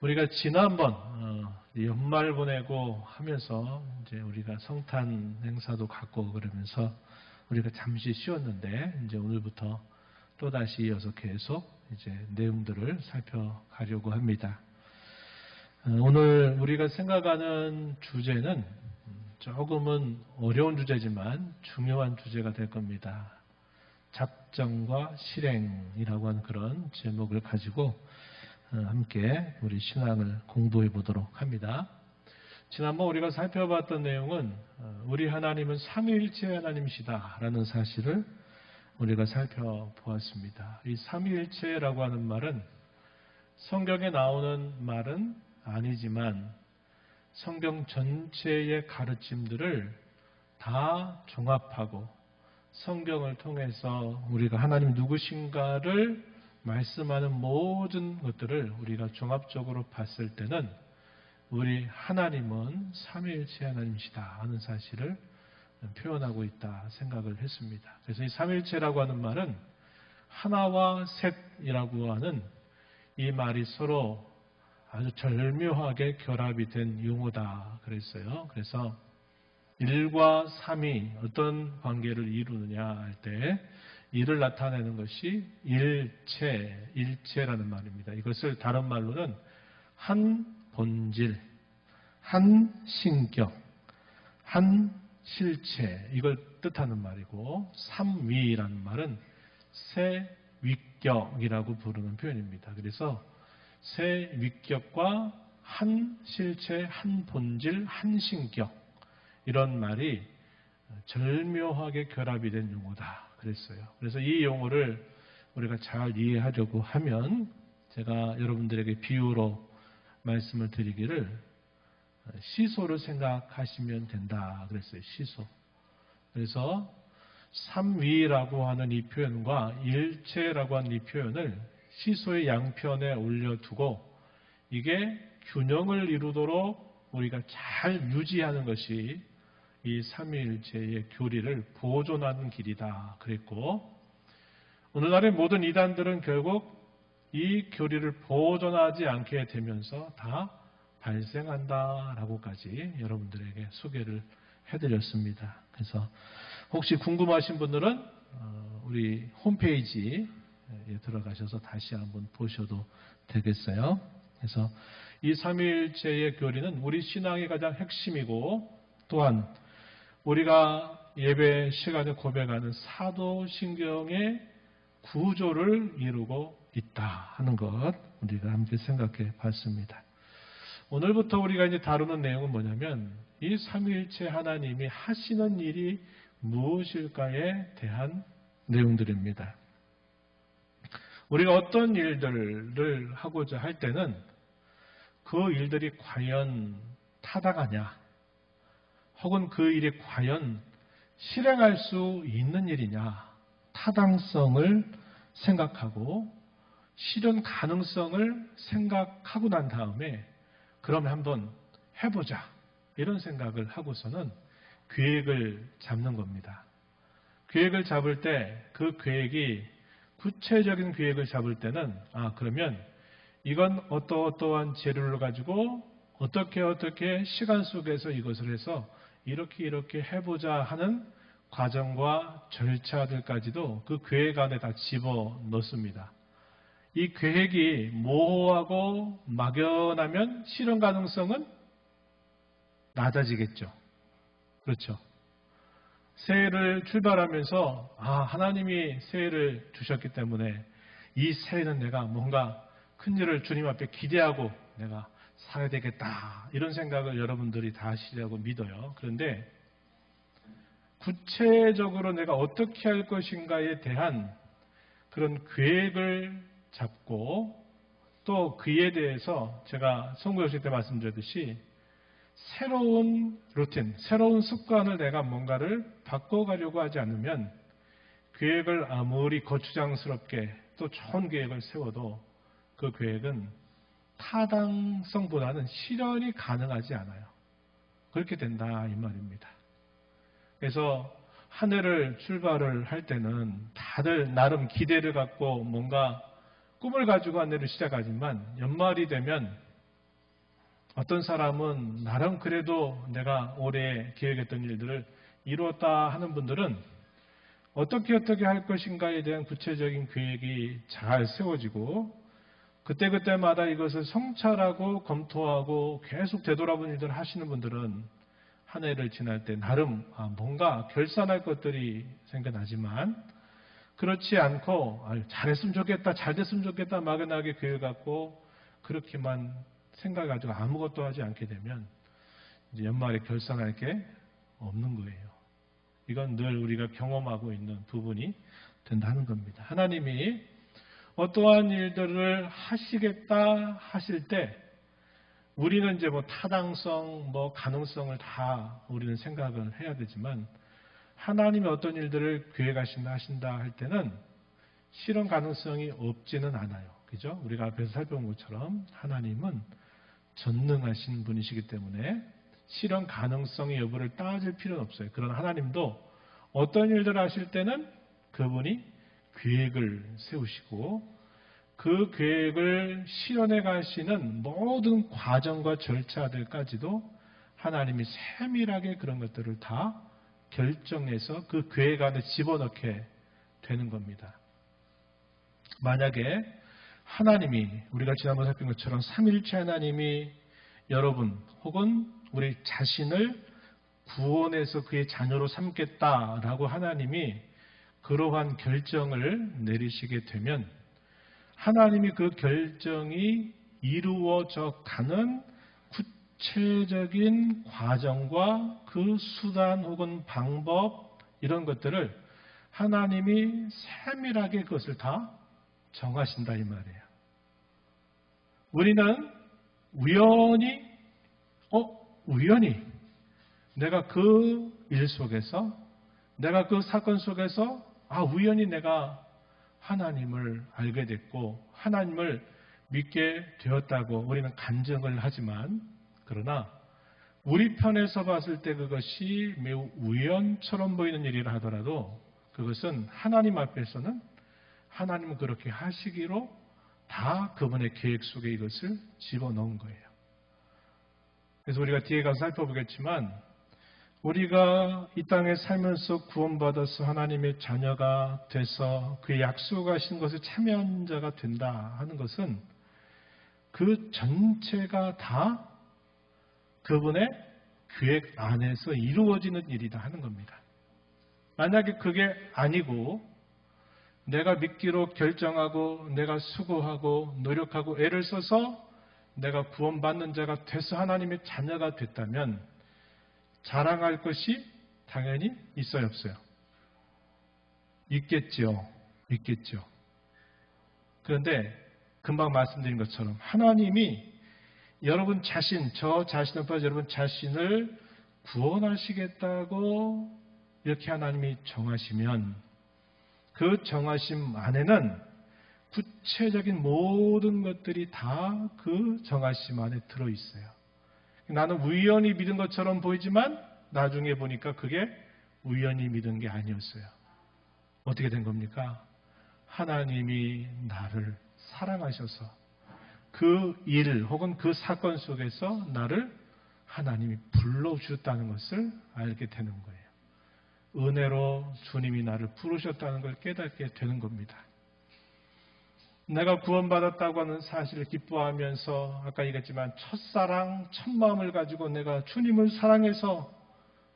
우리가 지난번 연말 보내고 하면서 이제 우리가 성탄 행사도 갖고 그러면서 우리가 잠시 쉬었는데 이제 오늘부터 또 다시 이어서 계속 이제 내용들을 살펴가려고 합니다. 오늘 우리가 생각하는 주제는 조금은 어려운 주제지만 중요한 주제가 될 겁니다. 작정과 실행이라고 하는 그런 제목을 가지고 함께 우리 신앙을 공부해 보도록 합니다. 지난번 우리가 살펴봤던 내용은 우리 하나님은 삼위일체 하나님이시다라는 사실을 우리가 살펴보았습니다. 이 삼위일체라고 하는 말은 성경에 나오는 말은 아니지만 성경 전체의 가르침들을 다 종합하고 성경을 통해서 우리가 하나님 누구신가를 말씀하는 모든 것들을 우리가 종합적으로 봤을 때는 우리 하나님은 삼위일체 하나님이시다 하는 사실을 표현하고 있다 생각을 했습니다. 그래서 이 삼위일체라고 하는 말은 하나와 셋이라고 하는 이 말이 서로 아주 절묘하게 결합이 된 용어다 그랬어요. 그래서 1과 3이 어떤 관계를 이루느냐 할 때 이를 나타내는 것이 일체라는 말입니다. 이것을 다른 말로는 한 본질, 한 신격, 한 실체 이걸 뜻하는 말이고 삼위라는 말은 세 위격이라고 부르는 표현입니다. 그래서 세 위격과 한 실체, 한 본질, 한 신격 이런 말이 절묘하게 결합이 된 용어다 그랬어요. 그래서 이 용어를 우리가 잘 이해하려고 하면 제가 여러분들에게 비유로 말씀을 드리기를 시소를 생각하시면 된다 그랬어요. 시소. 그래서 삼위라고 하는 이 표현과 일체라고 하는 이 표현을 시소의 양편에 올려두고 이게 균형을 이루도록 우리가 잘 유지하는 것이 이 삼위일체의 교리를 보존하는 길이다 그랬고 오늘날의 모든 이단들은 결국 이 교리를 보존하지 않게 되면서 다 발생한다라고까지 여러분들에게 소개를 해드렸습니다. 그래서 혹시 궁금하신 분들은 우리 홈페이지에 들어가셔서 다시 한번 보셔도 되겠어요. 그래서 이 삼위일체의 교리는 우리 신앙의 가장 핵심이고 또한 우리가 예배 시간에 고백하는 사도신경의 구조를 이루고 있다 하는 것 우리가 함께 생각해 봤습니다. 오늘부터 우리가 이제 다루는 내용은 뭐냐면 이 삼위일체 하나님이 하시는 일이 무엇일까에 대한 내용들입니다. 우리가 어떤 일들을 하고자 할 때는 그 일들이 과연 타당하냐 혹은 그 일이 과연 실행할 수 있는 일이냐 타당성을 생각하고 실현 가능성을 생각하고 난 다음에 그럼 한번 해보자 이런 생각을 하고서는 계획을 잡는 겁니다. 계획을 잡을 때 그 계획이 구체적인 계획을 잡을 때는 그러면 이건 어떠한 재료를 가지고 어떻게 시간 속에서 이것을 해서 이렇게 해보자 하는 과정과 절차들까지도 그 계획 안에 다 집어 넣습니다. 이 계획이 모호하고 막연하면 실현 가능성은 낮아지겠죠. 그렇죠. 새해를 출발하면서 하나님이 새해를 주셨기 때문에 이 새해는 내가 뭔가 큰 일을 주님 앞에 기대하고 내가 살아야 되겠다 이런 생각을 여러분들이 다 하시려고 믿어요. 그런데 구체적으로 내가 어떻게 할 것인가에 대한 그런 계획을 잡고 또 그에 대해서 제가 선교실 때 말씀드렸듯이 새로운 루틴, 새로운 습관을 내가 뭔가를 바꿔가려고 하지 않으면 계획을 아무리 거추장스럽게 또 좋은 계획을 세워도 그 계획은 타당성보다는 실현이 가능하지 않아요. 그렇게 된다 이 말입니다. 그래서 한 해를 출발을 할 때는 다들 나름 기대를 갖고 뭔가 꿈을 가지고 한 해를 시작하지만 연말이 되면 어떤 사람은 나름 그래도 내가 올해 계획했던 일들을 이루었다 하는 분들은 어떻게 할 것인가에 대한 구체적인 계획이 잘 세워지고 그때그때마다 이것을 성찰하고 검토하고 계속 되돌아보는 일들을 하시는 분들은 한 해를 지날 때 나름 뭔가 결산할 것들이 생겨나지만 그렇지 않고 잘했으면 좋겠다, 잘 됐으면 좋겠다 막연하게 계획 갖고 그렇게만 생각해가지고 아무것도 하지 않게 되면 이제 연말에 결산할 게 없는 거예요. 이건 늘 우리가 경험하고 있는 부분이 된다는 겁니다. 하나님이 어떠한 일들을 하시겠다 하실 때 우리는 이제 타당성, 가능성을 다 우리는 생각을 해야 되지만 하나님이 어떤 일들을 하신다 할 때는 실현 가능성이 없지는 않아요. 그죠? 우리가 앞에서 살펴본 것처럼 하나님은 전능하신 분이시기 때문에 실현 가능성의 여부를 따질 필요는 없어요. 그러나 하나님도 어떤 일들을 하실 때는 그분이 계획을 세우시고 그 계획을 실현해 가시는 모든 과정과 절차들까지도 하나님이 세밀하게 그런 것들을 다 결정해서 그 계획 안에 집어넣게 되는 겁니다. 만약에 하나님이 우리가 지난번 살핀 것처럼 삼일체 하나님이 여러분 혹은 우리 자신을 구원해서 그의 자녀로 삼겠다라고 하나님이 그러한 결정을 내리시게 되면 하나님이 그 결정이 이루어져 가는 구체적인 과정과 그 수단 혹은 방법 이런 것들을 하나님이 세밀하게 그것을 다 정하신다 이 말이에요. 우리는 우연히 내가 그 일 속에서 내가 그 사건 속에서 우연히 내가 하나님을 알게 됐고 하나님을 믿게 되었다고 우리는 간증을 하지만 그러나 우리 편에서 봤을 때 그것이 매우 우연처럼 보이는 일이라 하더라도 그것은 하나님 앞에서는 하나님은 그렇게 하시기로 다 그분의 계획 속에 이것을 집어넣은 거예요. 그래서 우리가 뒤에 가서 살펴보겠지만 우리가 이 땅에 살면서 구원받아서 하나님의 자녀가 돼서 그의 약속하신 것에 참여한 자가 된다 하는 것은 그 전체가 다 그분의 계획 안에서 이루어지는 일이다 하는 겁니다. 만약에 그게 아니고 내가 믿기로 결정하고 내가 수고하고 노력하고 애를 써서 내가 구원받는 자가 돼서 하나님의 자녀가 됐다면 자랑할 것이 당연히 있어요, 없어요? 있겠죠. 그런데 금방 말씀드린 것처럼 하나님이 여러분 자신, 저 자신을 포함해서 여러분 자신을 구원하시겠다고 이렇게 하나님이 정하시면 그 정하심 안에는 구체적인 모든 것들이 다 그 정하심 안에 들어있어요. 나는 우연히 믿은 것처럼 보이지만 나중에 보니까 그게 우연히 믿은 게 아니었어요. 어떻게 된 겁니까? 하나님이 나를 사랑하셔서 그 일 혹은 그 사건 속에서 나를 하나님이 불러주셨다는 것을 알게 되는 거예요. 은혜로 주님이 나를 부르셨다는 걸 깨닫게 되는 겁니다. 내가 구원받았다고 하는 사실을 기뻐하면서 아까 얘기했지만 첫사랑, 첫마음을 가지고 내가 주님을 사랑해서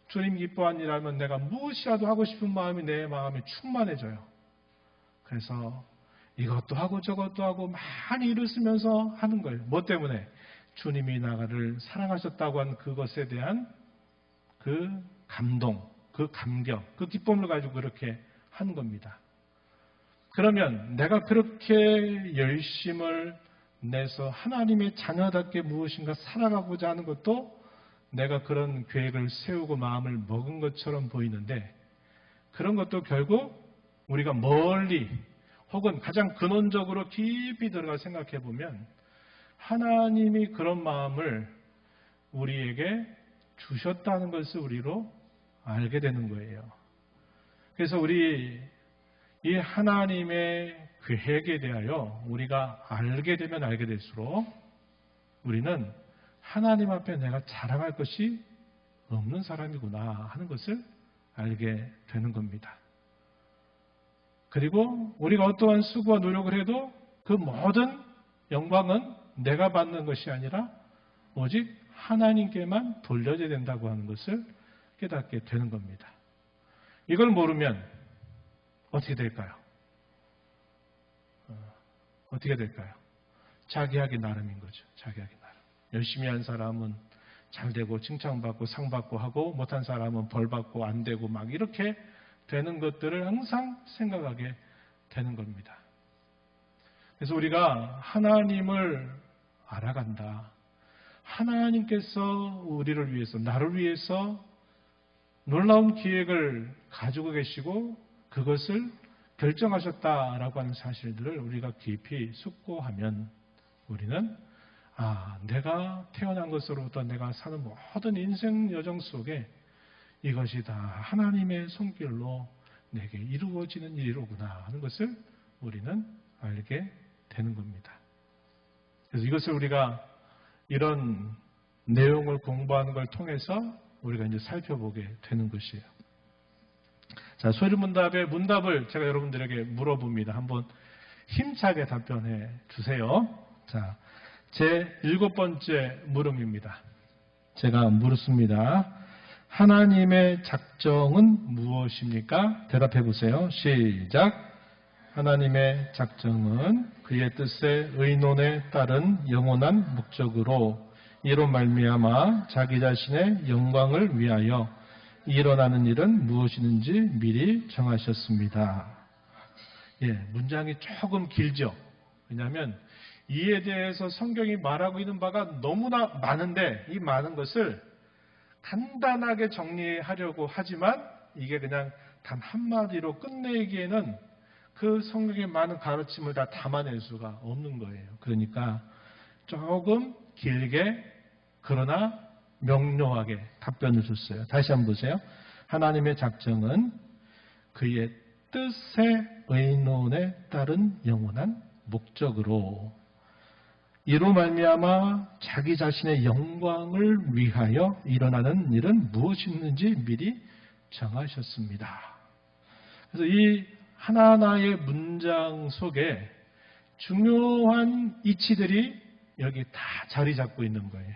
주님 기뻐한 일하면 내가 무엇이라도 하고 싶은 마음이 내 마음에 충만해져요. 그래서 이것도 하고 저것도 하고 많이 일을 쓰면서 하는 거예요. 뭐 때문에? 주님이 나를 사랑하셨다고 한 그것에 대한 그 감동, 그 감격, 그 기쁨을 가지고 그렇게 하는 겁니다. 그러면 내가 그렇게 열심을 내서 하나님의 자녀답게 무엇인가 살아가고자 하는 것도 내가 그런 계획을 세우고 마음을 먹은 것처럼 보이는데 그런 것도 결국 우리가 멀리 혹은 가장 근원적으로 깊이 들어가 생각해 보면 하나님이 그런 마음을 우리에게 주셨다는 것을 우리로 알게 되는 거예요. 그래서 우리 이 하나님의 계획에 대하여 우리가 알게 되면 알게 될수록 우리는 하나님 앞에 내가 자랑할 것이 없는 사람이구나 하는 것을 알게 되는 겁니다. 그리고 우리가 어떠한 수고와 노력을 해도 그 모든 영광은 내가 받는 것이 아니라 오직 하나님께만 돌려져야 된다고 하는 것을 깨닫게 되는 겁니다. 이걸 모르면 어떻게 될까요? 어떻게 될까요? 자기 하기 나름인 거죠. 자기 하기 나름. 열심히 한 사람은 잘 되고 칭찬받고 상받고 하고 못한 사람은 벌받고 안 되고 막 이렇게 되는 것들을 항상 생각하게 되는 겁니다. 그래서 우리가 하나님을 알아간다. 하나님께서 우리를 위해서, 나를 위해서 놀라운 기획을 가지고 계시고 그것을 결정하셨다라고 하는 사실들을 우리가 깊이 숙고하면 우리는 내가 태어난 것으로부터 내가 사는 모든 인생 여정 속에 이것이 다 하나님의 손길로 내게 이루어지는 일이로구나 하는 것을 우리는 알게 되는 겁니다. 그래서 이것을 우리가 이런 내용을 공부하는 걸 통해서 우리가 이제 살펴보게 되는 것이에요. 자, 소리문답의 문답을 제가 여러분들에게 물어봅니다. 한번 힘차게 답변해 주세요. 자, 제 7번째 물음입니다. 제가 물었습니다. 하나님의 작정은 무엇입니까? 대답해 보세요. 시작. 하나님의 작정은 그의 뜻의 의논에 따른 영원한 목적으로 이로 말미암아 자기 자신의 영광을 위하여 일어나는 일은 무엇이든지 미리 정하셨습니다. 예, 문장이 조금 길죠. 왜냐하면 이에 대해서 성경이 말하고 있는 바가 너무나 많은데 이 많은 것을 간단하게 정리하려고 하지만 이게 그냥 단 한마디로 끝내기에는 그 성경의 많은 가르침을 다 담아낼 수가 없는 거예요. 그러니까 조금 길게 그러나 명료하게 답변을 줬어요. 다시 한번 보세요. 하나님의 작정은 그의 뜻의 의논에 따른 영원한 목적으로 이로 말미암아 자기 자신의 영광을 위하여 일어나는 일은 무엇이든지 미리 정하셨습니다. 그래서 이 하나하나의 문장 속에 중요한 이치들이 여기 다 자리 잡고 있는 거예요.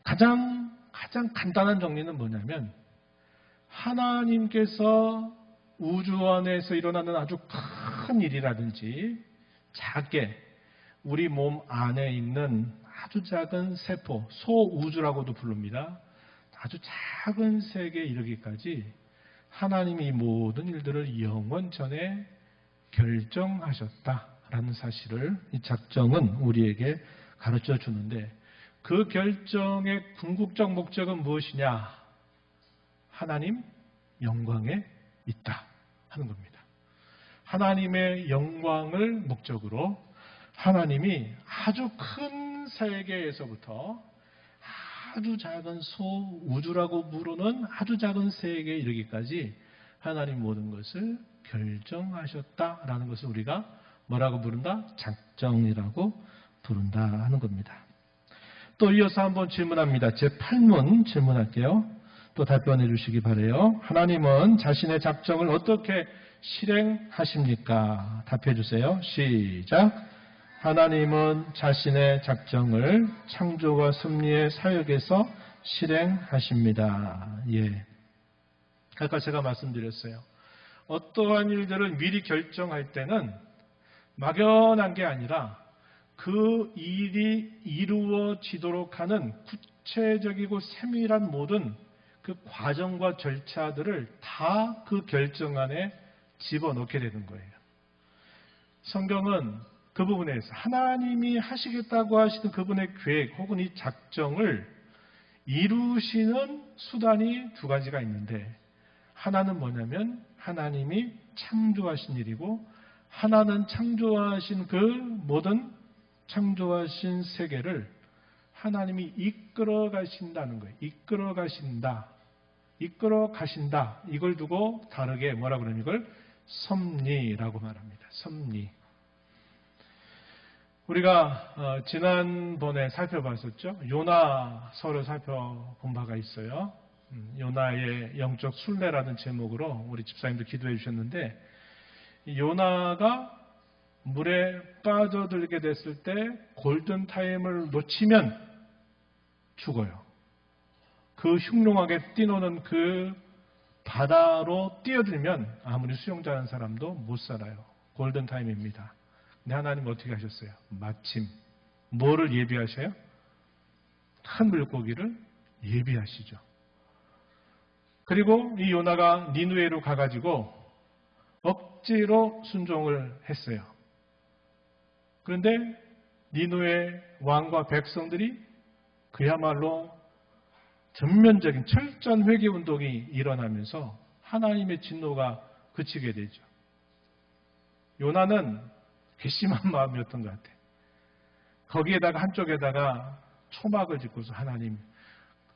가장 간단한 정리는 뭐냐면 하나님께서 우주 안에서 일어나는 아주 큰 일이라든지 작게 우리 몸 안에 있는 아주 작은 세포, 소우주라고도 부릅니다. 아주 작은 세계에 이르기까지 하나님이 이 모든 일들을 영원 전에 결정하셨다라는 사실을 이 작정은 우리에게 가르쳐 주는데 그 결정의 궁극적 목적은 무엇이냐? 하나님 영광에 있다 하는 겁니다. 하나님의 영광을 목적으로 하나님이 아주 큰 세계에서부터 아주 작은 소우주라고 부르는 아주 작은 세계에 이르기까지 하나님 모든 것을 결정하셨다라는 것을 우리가 뭐라고 부른다? 작정이라고 부른다 하는 겁니다. 또 이어서 한번 질문합니다. 제 8문 질문할게요. 또 답변해 주시기 바라요. 하나님은 자신의 작정을 어떻게 실행하십니까? 답해 주세요. 시작. 하나님은 자신의 작정을 창조와 섭리의 사역에서 실행하십니다. 예. 아까 제가 말씀드렸어요. 어떠한 일들을 미리 결정할 때는 막연한 게 아니라 그 일이 이루어지도록 하는 구체적이고 세밀한 모든 그 과정과 절차들을 다 그 결정 안에 집어넣게 되는 거예요. 성경은 그 부분에 대해서 하나님이 하시겠다고 하시는 그분의 계획 혹은 이 작정을 이루시는 수단이 두 가지가 있는데 하나는 뭐냐면 하나님이 창조하신 일이고 하나는 창조하신 그 모든 창조하신 세계를 하나님이 이끌어 가신다는 거예요. 이끌어 가신다. 이끌어 가신다. 이걸 두고 다르게 뭐라 그러면 이걸 섭리라고 말합니다. 섭리. 우리가 지난번에 살펴봤었죠. 요나서를 살펴본 바가 있어요. 요나의 영적 순례라는 제목으로 우리 집사님도 기도해 주셨는데, 요나가 물에 빠져들게 됐을 때 골든타임을 놓치면 죽어요. 그 흉룡하게 뛰노는 그 바다로 뛰어들면 아무리 수영자는 사람도 못 살아요. 골든타임입니다. 근데 하나님 어떻게 하셨어요? 마침 뭐를 예비하셔요? 큰 물고기를 예비하시죠. 그리고 이 요나가 니느웨로 가가지고 억지로 순종을 했어요. 그런데 니느웨 왕과 백성들이 그야말로 전면적인 철저한 회개운동이 일어나면서 하나님의 진노가 그치게 되죠. 요나는 괘씸한 마음이었던 것 같아요. 거기에다가 한쪽에다가 초막을 짓고서 하나님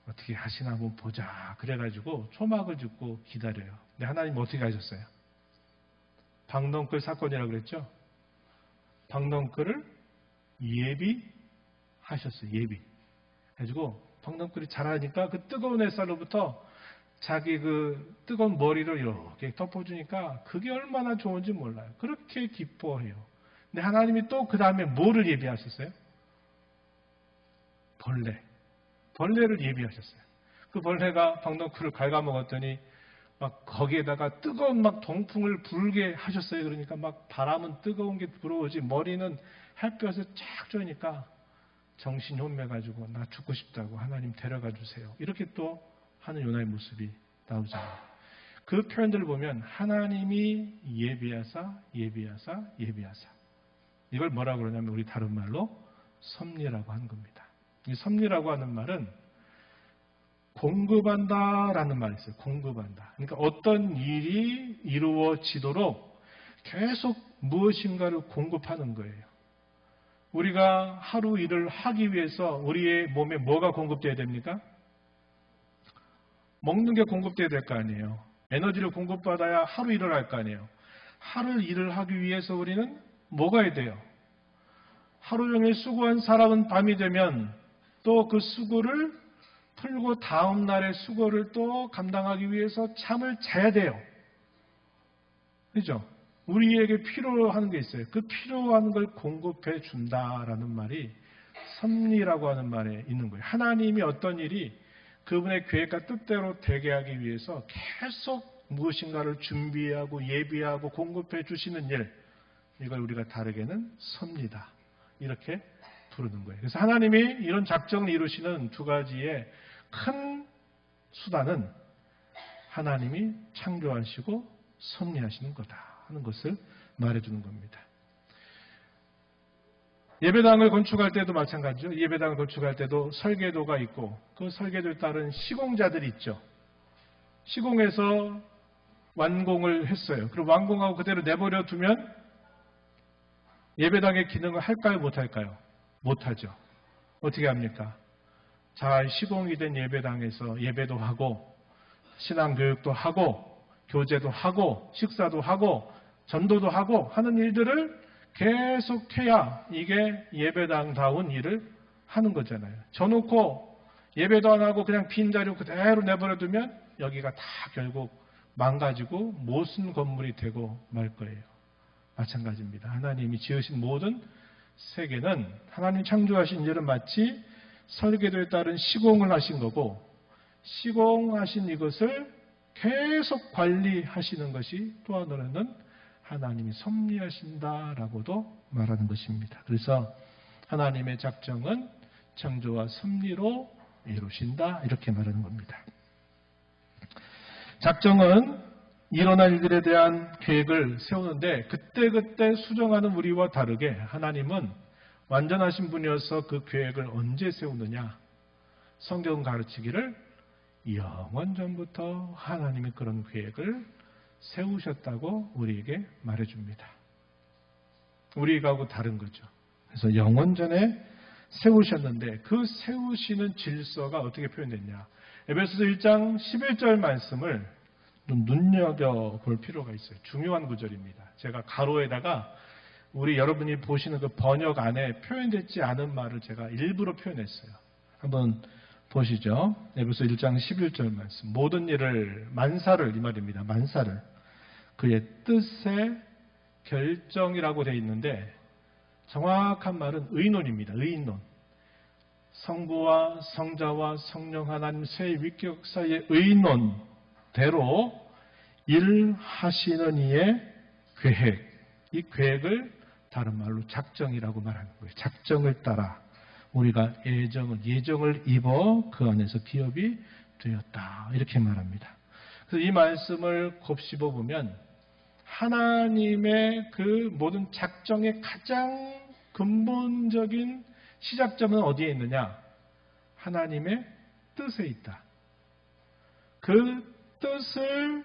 어떻게 하시나 한번 보자 그래가지고 초막을 짓고 기다려요. 근데 하나님 어떻게 하셨어요? 박넝끌 사건이라고 그랬죠? 박넝끌을 예비하셨어요. 예비. 해가지고 박넝끌이 자라니까 그 뜨거운 햇살로부터 자기 그 뜨거운 머리를 이렇게 덮어주니까 그게 얼마나 좋은지 몰라요. 그렇게 기뻐해요. 근데 하나님이 또 그 다음에 뭐를 예비하셨어요? 벌레. 벌레를 예비하셨어요. 그 벌레가 박넝쿨을 갉아먹었더니 막 거기에다가 뜨거운 막 동풍을 불게 하셨어요. 그러니까 막 바람은 뜨거운 게 불어오지 머리는 햇볕에 쫙 쬐니까 정신이 혼매가지고 나 죽고 싶다고 하나님 데려가 주세요. 이렇게 또 하는 요나의 모습이 나오잖아요. 그 표현들을 보면 하나님이 예비하사 이걸 뭐라고 그러냐면 우리 다른 말로 섭리라고 하는 겁니다. 이 섭리라고 하는 말은 공급한다라는 말이 있어요. 공급한다. 그러니까 어떤 일이 이루어지도록 계속 무엇인가를 공급하는 거예요. 우리가 하루 일을 하기 위해서 우리의 몸에 뭐가 공급돼야 됩니까? 먹는 게 공급돼야 될 거 아니에요. 에너지를 공급받아야 하루 일을 할 거 아니에요. 하루 일을 하기 위해서 우리는 뭐가 해야 돼요? 하루 종일 수고한 사람은 밤이 되면 또 그 수고를 풀고 다음 날의 수고를 또 감당하기 위해서 잠을 자야 돼요. 그죠? 우리에게 필요한 게 있어요. 그 필요한 걸 공급해 준다라는 말이 섭리라고 하는 말에 있는 거예요. 하나님이 어떤 일이 그분의 계획과 뜻대로 되게 하기 위해서 계속 무엇인가를 준비하고 예비하고 공급해 주시는 일, 이걸 우리가 다르게는 섭리다 이렇게 부르는 거예요. 그래서 하나님이 이런 작정을 이루시는 두 가지의 큰 수단은 하나님이 창조하시고 섭리하시는 거다 하는 것을 말해주는 겁니다. 예배당을 건축할 때도 마찬가지죠. 예배당을 건축할 때도 설계도가 있고 그 설계도에 따른 시공자들이 있죠. 시공해서 완공을 했어요. 그리고 완공하고 그대로 내버려 두면 예배당의 기능을 할까요? 못할까요? 못하죠. 어떻게 합니까? 잘 시공이 된 예배당에서 예배도 하고 신앙교육도 하고 교제도 하고 식사도 하고 전도도 하고 하는 일들을 계속해야 이게 예배당다운 일을 하는 거잖아요. 저놓고 예배도 안 하고 그냥 빈자리로 그대로 내버려두면 여기가 다 결국 망가지고 못쓴 건물이 되고 말 거예요. 마찬가지입니다. 하나님이 지으신 모든 세계는 하나님 창조하신 일은 마치 설계도에 따른 시공을 하신 거고 시공하신 이것을 계속 관리하시는 것이 또 하나는 하나님이 섭리하신다라고도 말하는 것입니다. 그래서 하나님의 작정은 창조와 섭리로 이루신다 이렇게 말하는 겁니다. 작정은 일어날 일들에 대한 계획을 세우는데 그때그때 수정하는 우리와 다르게 하나님은 완전하신 분이어서 그 계획을 언제 세우느냐? 성경은 가르치기를 영원 전부터 하나님이 그런 계획을 세우셨다고 우리에게 말해줍니다. 우리하고 다른 거죠. 그래서 영원 전에 세우셨는데 그 세우시는 질서가 어떻게 표현됐냐? 에베소서 1장 11절 말씀을 좀 눈여겨볼 필요가 있어요. 중요한 구절입니다. 제가 가로에다가 우리 여러분이 보시는 그 번역 안에 표현되지 않은 말을 제가 일부러 표현했어요. 한번 보시죠. 에베소 1장 11절 말씀. 모든 일을 만사를 이 말입니다. 만사를 그의 뜻의 결정이라고 되어 있는데 정확한 말은 의논입니다. 의논. 성부와 성자와 성령 하나님 세 위격 사이의 의논대로 일하시는 이의 계획. 이 계획을 다른 말로 작정이라고 말하는 거예요. 작정을 따라 우리가 예정을 입어 그 안에서 기업이 되었다. 이렇게 말합니다. 그래서 이 말씀을 곱씹어 보면 하나님의 그 모든 작정의 가장 근본적인 시작점은 어디에 있느냐? 하나님의 뜻에 있다. 그 뜻을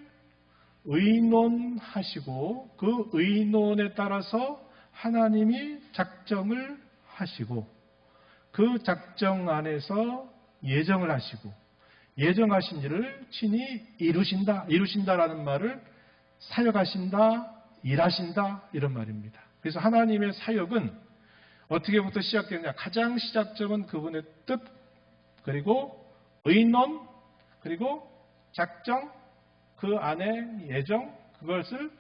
의논하시고 그 의논에 따라서 하나님이 작정을 하시고 그 작정 안에서 예정을 하시고 예정하신 일을 친히 이루신다라는 말을 사역하신다, 일하신다 이런 말입니다. 그래서 하나님의 사역은 어떻게부터 시작되느냐? 가장 시작점은 그분의 뜻, 그리고 의논, 그리고 작정, 그 안에 예정, 그것을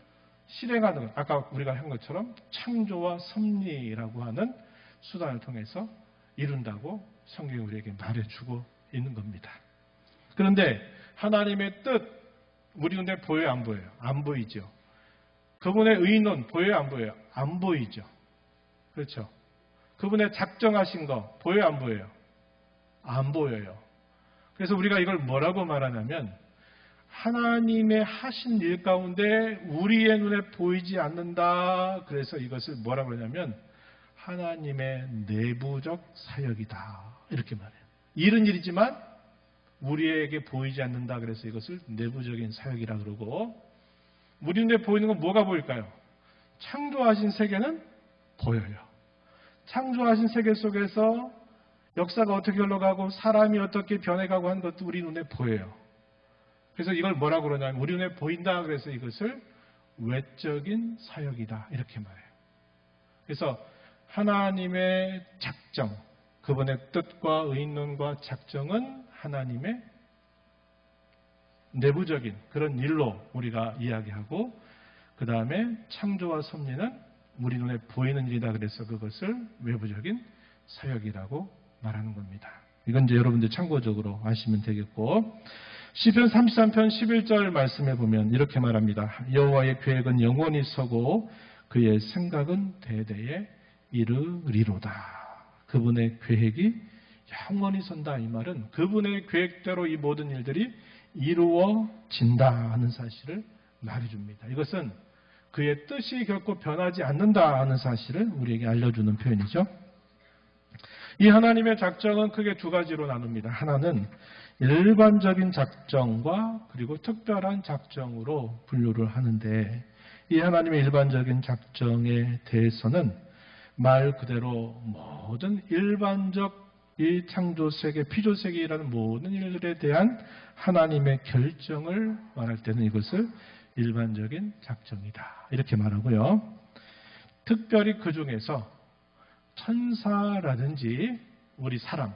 실행하는 것. 아까 우리가 한 것처럼 창조와 섭리라고 하는 수단을 통해서 이룬다고 성경이 우리에게 말해주고 있는 겁니다. 그런데 하나님의 뜻, 우리 눈에 보여요, 안 보여요? 안 보이죠. 그분의 의논 보여요, 안 보여요? 안 보이죠. 그렇죠. 그분의 작정하신 거 보여요, 안 보여요? 안 보여요. 그래서 우리가 이걸 뭐라고 말하냐면 하나님의 하신 일 가운데 우리의 눈에 보이지 않는다. 그래서 이것을 뭐라고 그러냐면 하나님의 내부적 사역이다. 이렇게 말해요. 일은 일이지만 우리에게 보이지 않는다. 그래서 이것을 내부적인 사역이라 그러고 우리 눈에 보이는 건 뭐가 보일까요? 창조하신 세계는 보여요. 창조하신 세계 속에서 역사가 어떻게 흘러가고 사람이 어떻게 변해가고 하는 것도 우리 눈에 보여요. 그래서 이걸 뭐라고 그러냐면 우리 눈에 보인다. 그래서 이것을 외적인 사역이다. 이렇게 말해요. 그래서 하나님의 작정, 그분의 뜻과 의논과 작정은 하나님의 내부적인 그런 일로 우리가 이야기하고 그 다음에 창조와 섭리는 우리 눈에 보이는 일이다. 그래서 그것을 외부적인 사역이라고 말하는 겁니다. 이건 이제 여러분들 참고적으로 아시면 되겠고 시편 33편 11절 말씀에 보면 이렇게 말합니다. 여호와의 계획은 영원히 서고 그의 생각은 대대에 이르리로다. 그분의 계획이 영원히 선다. 이 말은 그분의 계획대로 이 모든 일들이 이루어진다 하는 사실을 말해줍니다. 이것은 그의 뜻이 결코 변하지 않는다 하는 사실을 우리에게 알려주는 표현이죠. 이 하나님의 작정은 크게 두 가지로 나눕니다. 하나는 일반적인 작정과 그리고 특별한 작정으로 분류를 하는데 이 하나님의 일반적인 작정에 대해서는 말 그대로 모든 일반적 이 창조세계, 피조세계라는 모든 일들에 대한 하나님의 결정을 말할 때는 이것을 일반적인 작정이다. 이렇게 말하고요. 특별히 그 중에서 천사라든지 우리 사람,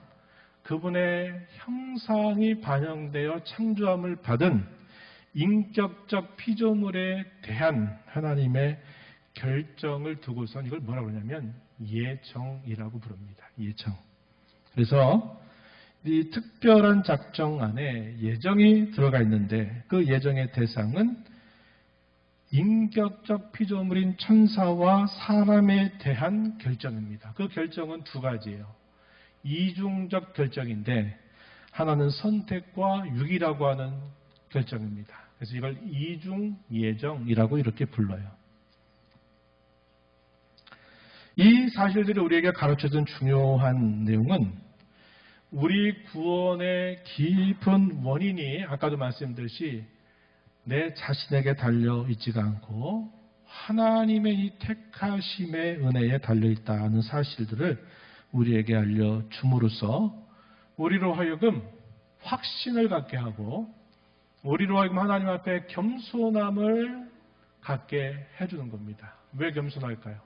그분의 형상이 반영되어 창조함을 받은 인격적 피조물에 대한 하나님의 결정을 두고선 이걸 뭐라고 그러냐면 예정이라고 부릅니다. 예정. 그래서 이 특별한 작정 안에 예정이 들어가 있는데 그 예정의 대상은 인격적 피조물인 천사와 사람에 대한 결정입니다. 그 결정은 두 가지예요. 이중적 결정인데 하나는 선택과 유기라고 하는 결정입니다. 그래서 이걸 이중 예정이라고 이렇게 불러요. 이 사실들이 우리에게 가르쳐준 중요한 내용은 우리 구원의 깊은 원인이 아까도 말씀드렸듯이 내 자신에게 달려 있지가 않고 하나님의 이 택하심의 은혜에 달려 있다는 사실들을 우리에게 알려줌으로써 우리로 하여금 확신을 갖게 하고 우리로 하여금 하나님 앞에 겸손함을 갖게 해주는 겁니다. 왜 겸손할까요?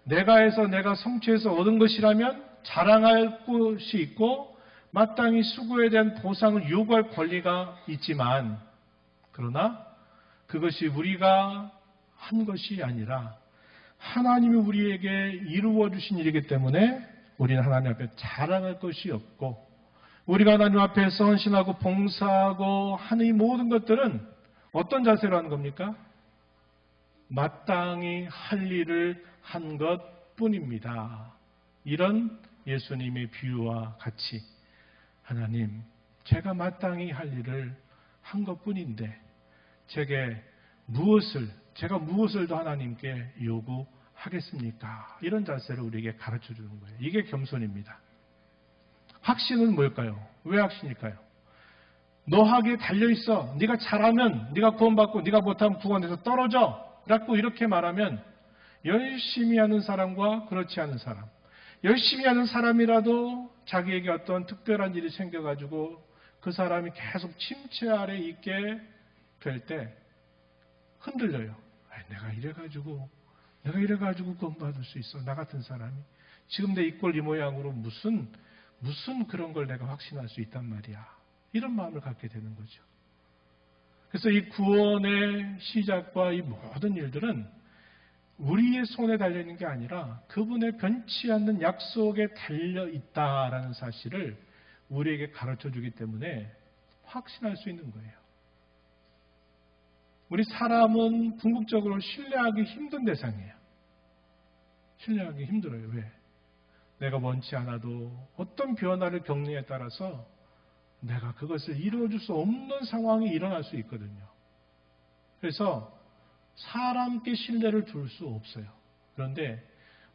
내가 해서 내가 성취해서 얻은 것이라면 자랑할 곳이 있고 마땅히 수고에 대한 보상을 요구할 권리가 있지만, 그러나 그것이 우리가 한 것이 아니라 하나님이 우리에게 이루어 주신 일이기 때문에 우리는 하나님 앞에 자랑할 것이 없고, 우리가 하나님 앞에 헌신하고 봉사하고 하는 이 모든 것들은 어떤 자세로 하는 겁니까? 마땅히 할 일을 한 것뿐입니다. 이런 예수님의 비유와 같이 하나님, 제가 마땅히 할 일을 한 것뿐인데 제가 무엇을 더 하나님께 요구하겠습니까? 이런 자세를 우리에게 가르쳐 주는 거예요. 이게 겸손입니다. 확신은 뭘까요? 왜 확신일까요? 너하게 달려있어. 네가 잘하면 네가 구원받고 네가 못하면 구원에서 떨어져. 라고 이렇게 말하면 열심히 하는 사람과 그렇지 않은 사람, 열심히 하는 사람이라도 자기에게 어떤 특별한 일이 생겨가지고 그 사람이 계속 침체 아래 있게 될 때 흔들려요. 내가 이래가지고 구원받을 수 있어. 나 같은 사람이 지금 내 이 꼴 이 모양으로 무슨 그런 걸 내가 확신할 수 있단 말이야. 이런 마음을 갖게 되는 거죠. 그래서 이 구원의 시작과 이 모든 일들은 우리의 손에 달려있는 게 아니라 그분의 변치 않는 약속에 달려있다라는 사실을 우리에게 가르쳐 주기 때문에 확신할 수 있는 거예요. 우리 사람은 궁극적으로 신뢰하기 힘든 대상이에요. 신뢰하기 힘들어요. 왜? 내가 원치 않아도 어떤 변화를 겪느냐에 따라서 내가 그것을 이루어줄 수 없는 상황이 일어날 수 있거든요. 그래서 사람께 신뢰를 둘 수 없어요. 그런데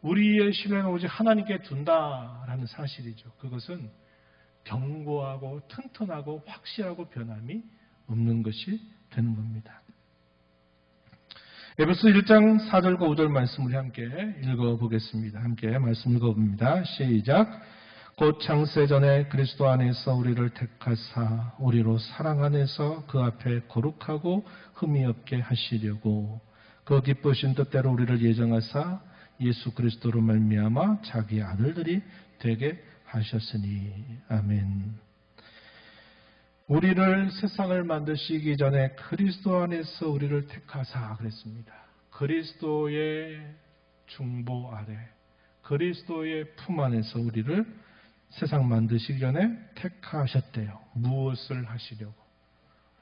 우리의 신뢰는 오직 하나님께 둔다라는 사실이죠. 그것은 견고하고 튼튼하고 확실하고 변함이 없는 것이 되는 겁니다. 에베소 1장 4절과 5절 말씀을 함께 읽어보겠습니다. 함께 말씀 읽어봅니다. 시작. 곧 창세전에 그리스도 안에서 우리를 택하사 우리로 사랑 안에서 그 앞에 거룩하고 흠이 없게 하시려고 그 기쁘신 뜻대로 우리를 예정하사 예수 그리스도로 말미암아 자기 아들들이 되게 하셨으니. 아멘. 우리를 세상을 만드시기 전에 그리스도 안에서 우리를 택하사 그랬습니다. 그리스도의 중보 아래, 그리스도의 품 안에서 우리를 세상 만드시기 전에 택하셨대요. 무엇을 하시려고?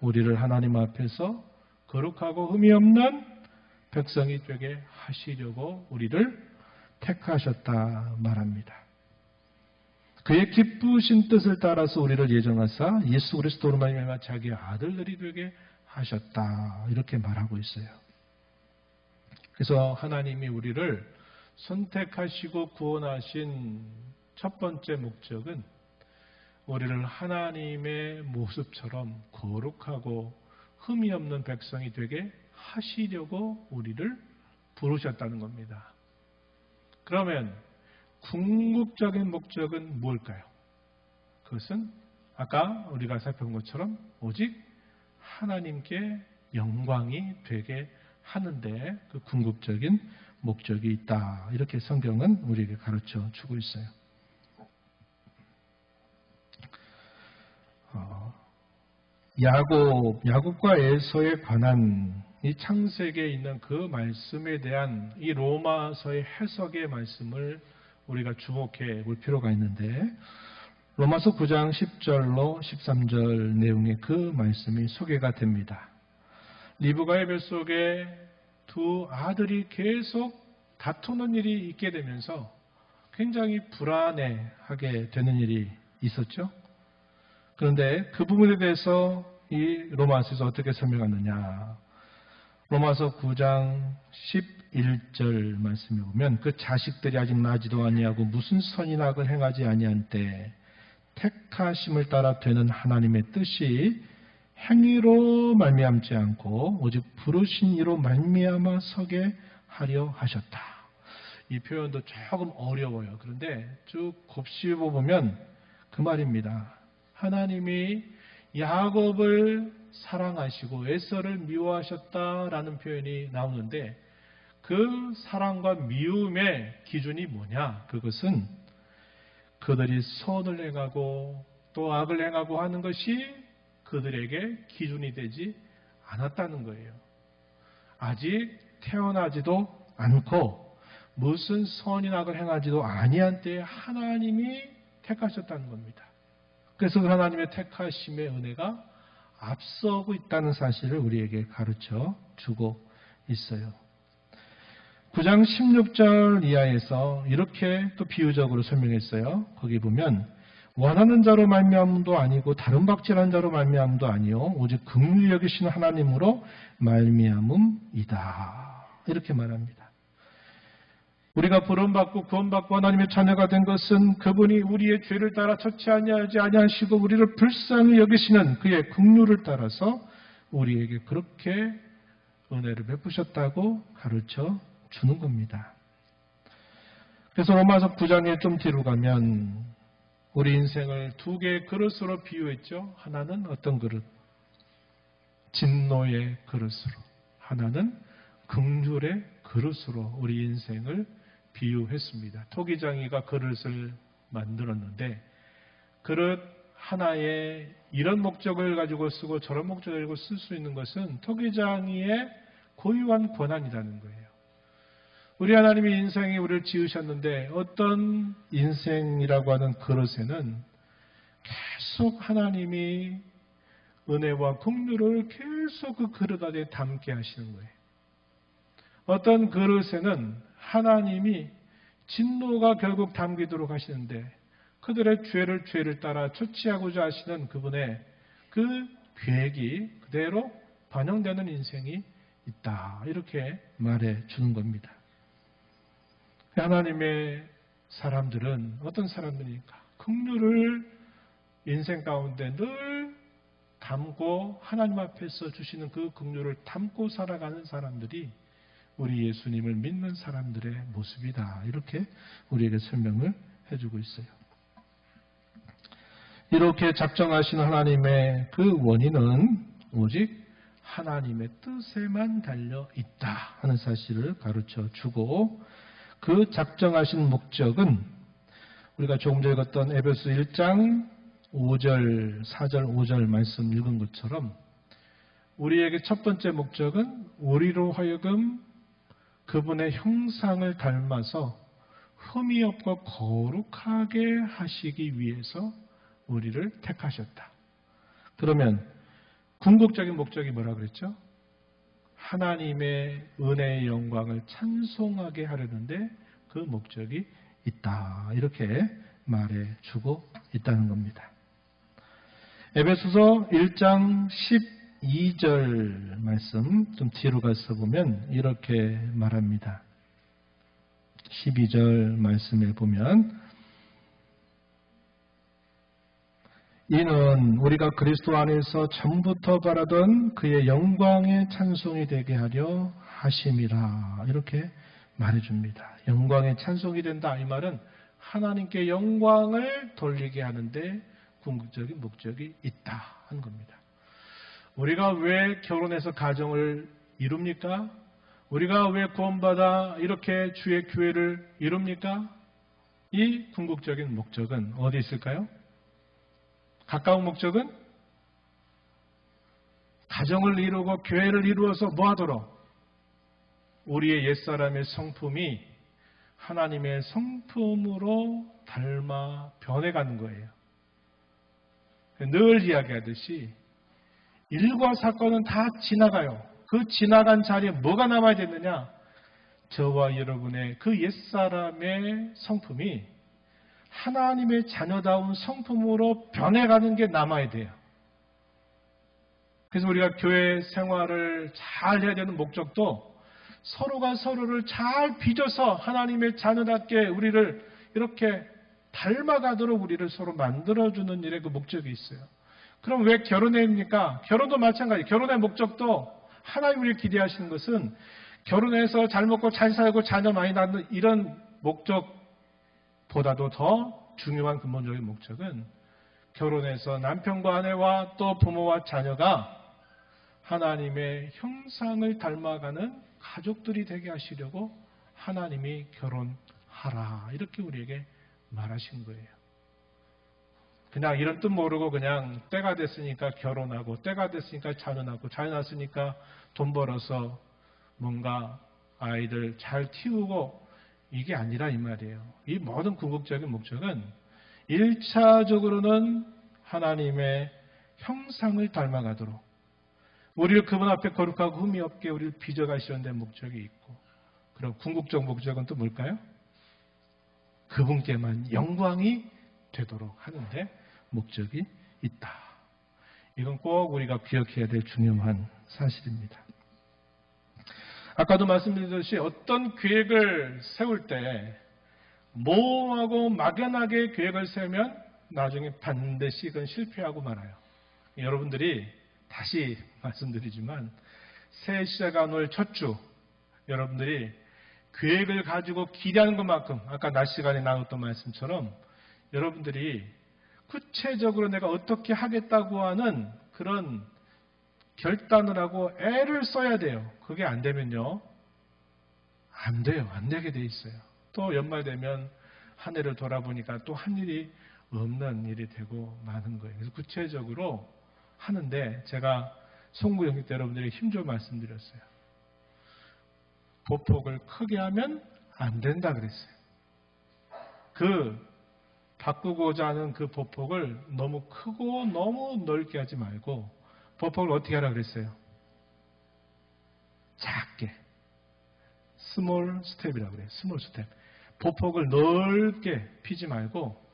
우리를 하나님 앞에서 거룩하고 흠이 없는 백성이 되게 하시려고 우리를 택하셨다 말합니다. 그의 기쁘신 뜻을 따라서 우리를 예정하사 예수 그리스도로 말미암아 자기 아들들이 되게 하셨다. 이렇게 말하고 있어요. 그래서 하나님이 우리를 선택하시고 구원하신 첫 번째 목적은 우리를 하나님의 모습처럼 거룩하고 흠이 없는 백성이 되게 하시려고 우리를 부르셨다는 겁니다. 그러면 궁극적인 목적은 뭘까요? 그것은 아까 우리가 살펴본 것처럼 오직 하나님께 영광이 되게 하는데 그 궁극적인 목적이 있다. 이렇게 성경은 우리에게 가르쳐 주고 있어요. 야곱과 에서에 관한 이 창세기에 있는 그 말씀에 대한 이 로마서의 해석의 말씀을 우리가 주목해 볼 필요가 있는데, 로마서 9장 10절로 13절 내용의 그 말씀이 소개가 됩니다. 리브가의 뱃속에 두 아들이 계속 다투는 일이 있게 되면서 굉장히 불안해하게 되는 일이 있었죠. 그런데 그 부분에 대해서 이 로마서에서 어떻게 설명하느냐. 로마서 9장 11절 말씀에 보면 그 자식들이 아직 나지도 아니하고 무슨 선인 악을 행하지 아니한 때 택하심을 따라 되는 하나님의 뜻이 행위로 말미암지 않고 오직 부르신 이로 말미암아 서게 하려 하셨다. 이 표현도 조금 어려워요. 그런데 쭉 곱씹어 보면 그 말입니다. 하나님이 야곱을 사랑하시고 에서를 미워하셨다라는 표현이 나오는데 그 사랑과 미움의 기준이 뭐냐? 그것은 그들이 선을 행하고 또 악을 행하고 하는 것이 그들에게 기준이 되지 않았다는 거예요. 아직 태어나지도 않고 무슨 선이나 악을 행하지도 아니한 때에 하나님이 택하셨다는 겁니다. 그래서 그 하나님의 택하심의 은혜가 앞서고 있다는 사실을 우리에게 가르쳐 주고 있어요. 9장 16절 이하에서 이렇게 또 비유적으로 설명했어요. 거기 보면 원하는 자로 말미암음도 아니고 다른 박질한 자로 말미암음도 아니요 오직 긍휼히 여기시는 하나님으로 말미암음이다. 이렇게 말합니다. 우리가 부름받고 구원받고 하나님의 자녀가 된 것은 그분이 우리의 죄를 따라 처치 아니하지 아니하시고 우리를 불쌍히 여기시는 그의 긍휼을 따라서 우리에게 그렇게 은혜를 베푸셨다고 가르쳐 주는 겁니다. 그래서 로마서 9장에 좀 뒤로 가면 우리 인생을 두 개의 그릇으로 비유했죠. 하나는 어떤 그릇? 진노의 그릇으로. 하나는 긍휼의 그릇으로 우리 인생을 비유했습니다. 토기장이가 그릇을 만들었는데 그릇 하나에 이런 목적을 가지고 쓰고 저런 목적을 가지고 쓸 수 있는 것은 토기장이의 고유한 권한이라는 거예요. 우리 하나님이 인생에 우리를 지으셨는데 어떤 인생이라고 하는 그릇에는 계속 하나님이 은혜와 긍휼을 계속 그 그릇 안에 담게 하시는 거예요. 어떤 그릇에는 하나님이 진노가 결국 담기도록 하시는데 그들의 죄를 따라 처치하고자 하시는 그분의 그 계획이 그대로 반영되는 인생이 있다. 이렇게 말해 주는 겁니다. 하나님의 사람들은 어떤 사람들입니까? 긍휼을 인생 가운데 늘 담고 하나님 앞에서 주시는 그 긍휼을 담고 살아가는 사람들이 우리 예수님을 믿는 사람들의 모습이다. 이렇게 우리에게 설명을 해주고 있어요. 이렇게 작정하신 하나님의 그 원인은 오직 하나님의 뜻에만 달려 있다 하는 사실을 가르쳐 주고 그 작정하신 목적은 우리가 조금 전에 읽었던 에베소 1장 5절, 4절, 5절 말씀 읽은 것처럼 우리에게 첫 번째 목적은 우리로 하여금 그분의 형상을 닮아서 흠이 없고 거룩하게 하시기 위해서 우리를 택하셨다. 그러면 궁극적인 목적이 뭐라 그랬죠? 하나님의 은혜의 영광을 찬송하게 하려는데 그 목적이 있다. 이렇게 말해주고 있다는 겁니다. 에베소서 1장 12절 말씀 좀 뒤로 가서 보면 이렇게 말합니다. 12절 말씀에 보면 이는 우리가 그리스도 안에서 전부터 바라던 그의 영광의 찬송이 되게 하려 하심이라. 이렇게 말해줍니다. 영광의 찬송이 된다. 이 말은 하나님께 영광을 돌리게 하는데 궁극적인 목적이 있다 하는 겁니다. 우리가 왜 결혼해서 가정을 이룹니까? 우리가 왜 구원받아 이렇게 주의 교회를 이룹니까? 이 궁극적인 목적은 어디 있을까요? 가까운 목적은 가정을 이루고 교회를 이루어서 뭐하도록? 우리의 옛사람의 성품이 하나님의 성품으로 닮아 변해가는 거예요. 늘 이야기하듯이 일과 사건은 다 지나가요. 그 지나간 자리에 뭐가 남아야 되느냐? 저와 여러분의 그 옛사람의 성품이 하나님의 자녀다운 성품으로 변해가는 게 남아야 돼요. 그래서 우리가 교회 생활을 잘 해야 되는 목적도 서로가 서로를 잘 빚어서 하나님의 자녀답게 우리를 이렇게 닮아가도록 우리를 서로 만들어주는 일에 그 목적이 있어요. 그럼 왜 결혼해입니까? 결혼도 마찬가지. 결혼의 목적도 하나님 우리를 기대하시는 것은 결혼해서 잘 먹고 잘 살고 자녀 많이 낳는 이런 목적보다도 더 중요한 근본적인 목적은 결혼해서 남편과 아내와 또 부모와 자녀가 하나님의 형상을 닮아가는 가족들이 되게 하시려고 하나님이 결혼하라 이렇게 우리에게 말하신 거예요. 그냥 이런 뜻 모르고 그냥 때가 됐으니까 결혼하고 때가 됐으니까 자녀나고 자녀 낳았으니까 돈 벌어서 뭔가 아이들 잘 키우고 이게 아니라 이 말이에요. 이 모든 궁극적인 목적은 1차적으로는 하나님의 형상을 닮아가도록 우리를 그분 앞에 거룩하고 흠이 없게 우리를 빚어가시는 데 목적이 있고, 그럼 궁극적 목적은 또 뭘까요? 그분께만 영광이 되도록 하는데 목적이 있다. 이건 꼭 우리가 기억해야 될 중요한 사실입니다. 아까도 말씀드렸듯이 어떤 계획을 세울 때 모호하고 막연하게 계획을 세우면 나중에 반드시 그건 실패하고 말아요. 여러분들이 다시 말씀드리지만 새해 시작한 올 첫 주 여러분들이 계획을 가지고 기대하는 것만큼 아까 낮 시간에 나눴던 말씀처럼 여러분들이 구체적으로 내가 어떻게 하겠다고 하는 그런 결단을 하고 애를 써야 돼요. 그게 안 되면요. 안 돼요. 안 되게 돼 있어요. 또 연말 되면 한 해를 돌아보니까 또 한 일이 없는 일이 되고 마는 거예요. 그래서 구체적으로 하는데 제가 송구 영역 때 여러분들에게 힘줘 말씀드렸어요. 보폭을 크게 하면 안 된다 그랬어요. 바꾸고자 하는 그 보폭을 너무 크고 너무 넓게 하지 말고 보폭을 어떻게 하라 그랬어요? 작게. 스몰 스텝이라고 그래요. 스몰 스텝. 보폭을 넓게 피지 말고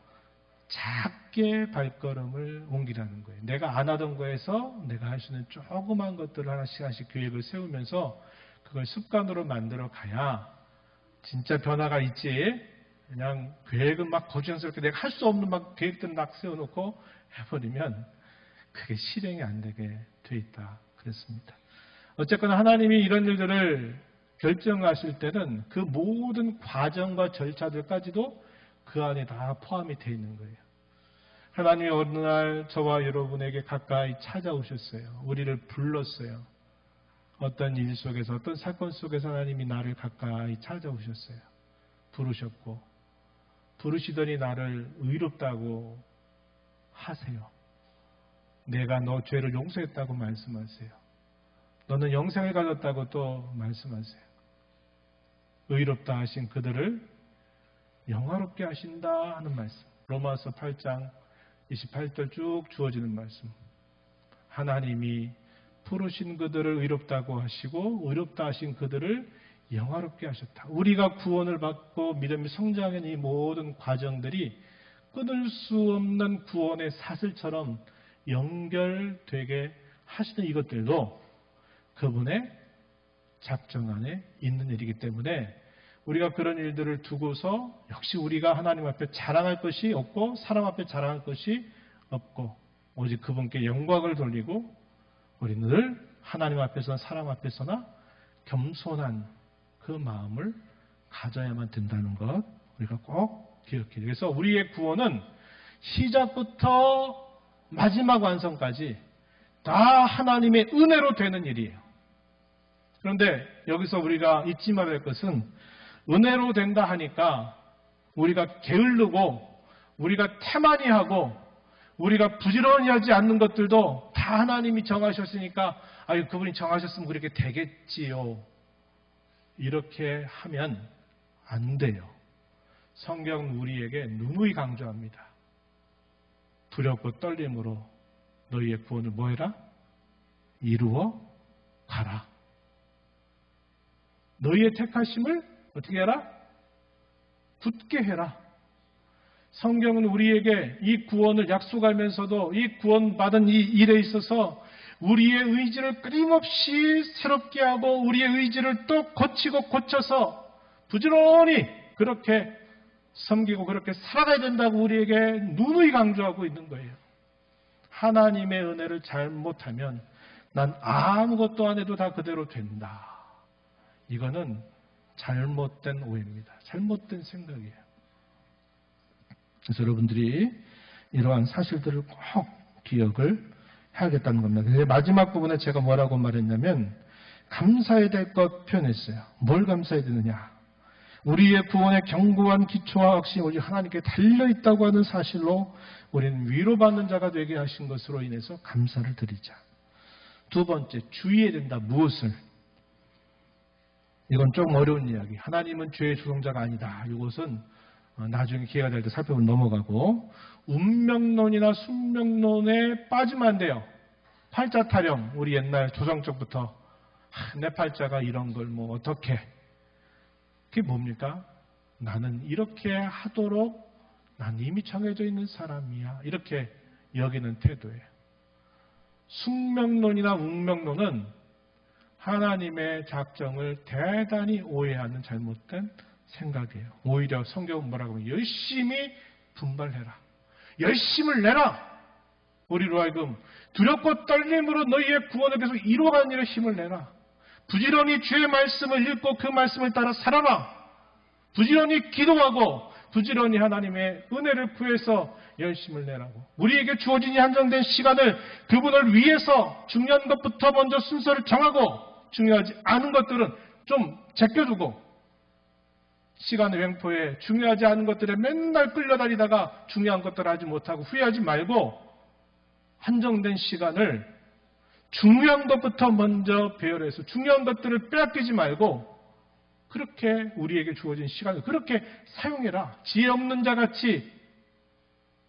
작게 발걸음을 옮기라는 거예요. 내가 안 하던 거에서 내가 할 수 있는 조그만 것들을 하나씩 계획을 세우면서 그걸 습관으로 만들어 가야 진짜 변화가 있지. 그냥 계획은 막 고지연스럽게 내가 할 수 없는 막 계획들을 막 세워놓고 해버리면 그게 실행이 안 되게 돼 있다 그랬습니다. 어쨌거나 하나님이 이런 일들을 결정하실 때는 그 모든 과정과 절차들까지도 그 안에 다 포함이 되어 있는 거예요. 하나님이 어느 날 저와 여러분에게 가까이 찾아오셨어요. 우리를 불렀어요. 어떤 일 속에서 어떤 사건 속에서 하나님이 나를 가까이 찾아오셨어요. 부르셨고 부르시더니 나를 의롭다고 하세요. 내가 너 죄를 용서했다고 말씀하세요. 너는 영생을 가졌다고 또 말씀하세요. 의롭다 하신 그들을 영화롭게 하신다 하는 말씀. 로마서 8장 28절 쭉 주어지는 말씀. 하나님이 부르신 그들을 의롭다고 하시고 의롭다 하신 그들을 영화롭게 하셨다. 우리가 구원을 받고 믿음이 성장하는 이 모든 과정들이 끊을 수 없는 구원의 사슬처럼 연결되게 하시는 이것들도 그분의 작정 안에 있는 일이기 때문에 우리가 그런 일들을 두고서 역시 우리가 하나님 앞에 자랑할 것이 없고 사람 앞에 자랑할 것이 없고 오직 그분께 영광을 돌리고 우리는 늘 하나님 앞에서나 사람 앞에서나 겸손한 그 마음을 가져야만 된다는 것 우리가 꼭 기억해야 돼요. 그래서 우리의 구원은 시작부터 마지막 완성까지 다 하나님의 은혜로 되는 일이에요. 그런데 여기서 우리가 잊지 말아야 할 것은 은혜로 된다 하니까 우리가 게으르고 우리가 태만히하고 우리가 부지런히 하지 않는 것들도 다 하나님이 정하셨으니까 아유 그분이 정하셨으면 그렇게 되겠지요. 이렇게 하면 안 돼요. 성경은 우리에게 누누이 강조합니다. 두렵고 떨림으로 너희의 구원을 뭐 해라? 이루어 가라. 너희의 택하심을 어떻게 해라? 굳게 해라. 성경은 우리에게 이 구원을 약속하면서도 이 구원받은 이 일에 있어서 우리의 의지를 끊임없이 새롭게 하고 우리의 의지를 또 고치고 고쳐서 부지런히 그렇게 섬기고 그렇게 살아가야 된다고 우리에게 누누이 강조하고 있는 거예요. 하나님의 은혜를 잘못하면 난 아무것도 안 해도 다 그대로 된다. 이거는 잘못된 오해입니다. 잘못된 생각이에요. 그래서 여러분들이 이러한 사실들을 꼭 기억을 해야겠다는 겁니다. 그래서 마지막 부분에 제가 뭐라고 말했냐면 감사해야 될 것 표현했어요. 뭘 감사해야 되느냐? 우리의 구원의 견고한 기초와 확신이 우리 하나님께 달려있다고 하는 사실로 우리는 위로받는 자가 되게 하신 것으로 인해서 감사를 드리자. 두 번째, 주의해야 된다. 무엇을? 이건 좀 어려운 이야기. 하나님은 죄의 주동자가 아니다. 이것은 나중에 기회가 될 때 살펴보고 넘어가고, 운명론이나 숙명론에 빠지면 안 돼요. 팔자 타령, 우리 옛날 조상적부터 내 팔자가 이런 걸 뭐 어떻게, 그게 뭡니까? 나는 이렇게 하도록 난 이미 정해져 있는 사람이야. 이렇게 여기는 태도예요. 숙명론이나 운명론은 하나님의 작정을 대단히 오해하는 잘못된 생각이에요. 오히려 성경은 뭐라고 하면 열심히 분발해라. 열심을 내라. 우리로 하여금 두렵고 떨림으로 너희의 구원을 계속 이루어가는 일에 힘을 내라. 부지런히 주의 말씀을 읽고 그 말씀을 따라 살아라. 부지런히 기도하고 부지런히 하나님의 은혜를 구해서 열심을 내라고. 우리에게 주어진 이 한정된 시간을 그분을 위해서 중요한 것부터 먼저 순서를 정하고 중요하지 않은 것들은 좀 제껴두고 시간의 횡포에 중요하지 않은 것들에 맨날 끌려다니다가 중요한 것들을 하지 못하고 후회하지 말고 한정된 시간을 중요한 것부터 먼저 배열해서 중요한 것들을 빼앗기지 말고 그렇게 우리에게 주어진 시간을 그렇게 사용해라. 지혜 없는 자같이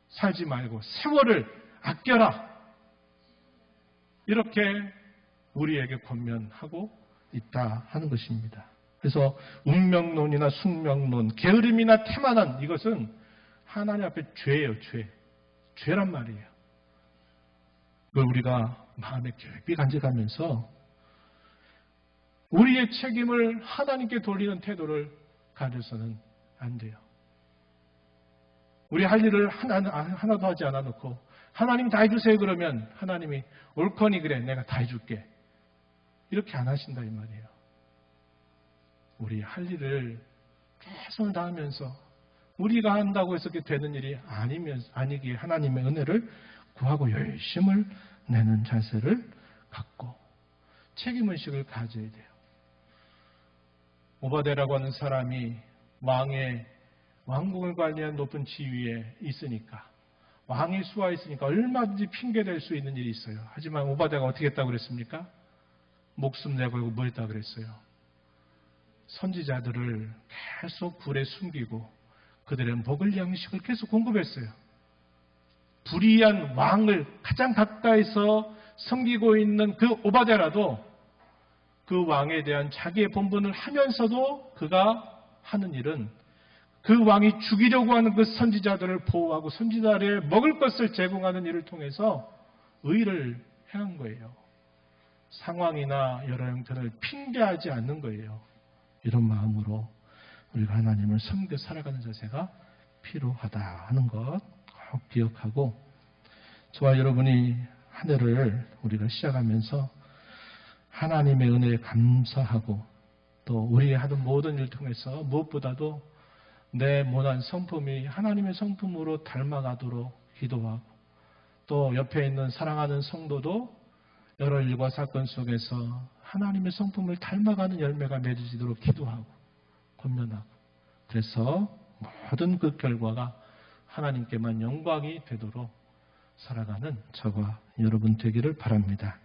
살지 말고 세월을 아껴라. 이렇게 우리에게 권면하고 있다 하는 것입니다. 그래서 운명론이나 숙명론, 게으름이나 태만한 이것은 하나님 앞에 죄예요. 죄란 말이에요. 그걸 우리가 마음에 깊이 간직하면서 우리의 책임을 하나님께 돌리는 태도를 가져서는 안 돼요. 우리 할 일을 하나도 하지 않아 놓고 하나님 다 해주세요 그러면 하나님이 옳거니 그래 내가 다 해줄게. 이렇게 안 하신다 이 말이에요. 우리 할 일을 최선을 다하면서 우리가 한다고 해서 되는 일이 아니기에 하나님의 은혜를 구하고 열심을 내는 자세를 갖고 책임의식을 가져야 돼요. 오바데라고 하는 사람이 왕국을 관리하는 높은 지위에 있으니까 왕이 수하에 있으니까 얼마든지 핑계댈 수 있는 일이 있어요. 하지만 오바데가 어떻게 했다고 그랬습니까? 목숨 내걸고 뭐 했다고 그랬어요? 선지자들을 계속 굴에 숨기고 그들의 먹을 양식을 계속 공급했어요. 불의한 왕을 가장 가까이서 섬기고 있는 그 오바데라도 그 왕에 대한 자기의 본분을 하면서도 그가 하는 일은 그 왕이 죽이려고 하는 그 선지자들을 보호하고 선지자들의 먹을 것을 제공하는 일을 통해서 의를 행한 거예요. 상황이나 여러 형태를 핑계하지 않는 거예요. 이런 마음으로 우리가 하나님을 섬겨 살아가는 자세가 필요하다 하는 것 꼭 기억하고 저와 여러분이 한 해를 우리가 시작하면서 하나님의 은혜에 감사하고 또 우리가 하는 모든 일을 통해서 무엇보다도 내 모난 성품이 하나님의 성품으로 닮아가도록 기도하고 또 옆에 있는 사랑하는 성도도 여러 일과 사건 속에서 하나님의 성품을 닮아가는 열매가 맺어지도록 기도하고 권면하고 그래서 모든 그 결과가 하나님께만 영광이 되도록 살아가는 저와 여러분 되기를 바랍니다.